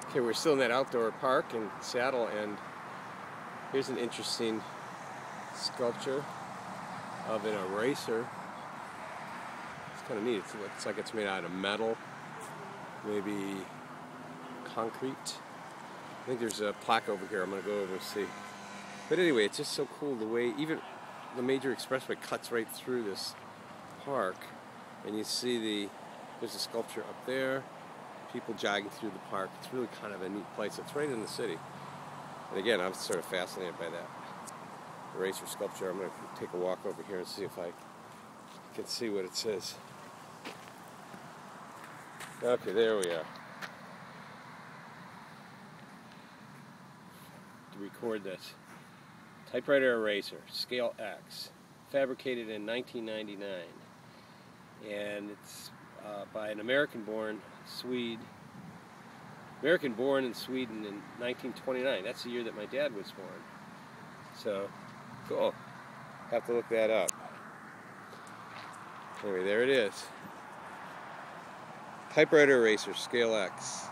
Okay, we're still in that outdoor park in Seattle, and here's an interesting sculpture of an eraser. It's kind of neat. It looks like it's made out of metal, maybe concrete. I think there's a plaque over here. I'm going to go over and see. But anyway, it's just so cool the way even the major expressway cuts right through this park, and you see there's a sculpture up there. People jogging through the park. It's really kind of a neat place. It's right in the city. And again, I'm sort of fascinated by that eraser sculpture. I'm going to take a walk over here and see if I can see what it says. Okay, there we are. To record this. Typewriter eraser, scale X, fabricated in 1999. And it's by an American-born Swede. American-born in Sweden in 1929. That's the year that my dad was born. So, cool. Have to look that up. Anyway, there it is. Typewriter eraser, scale X.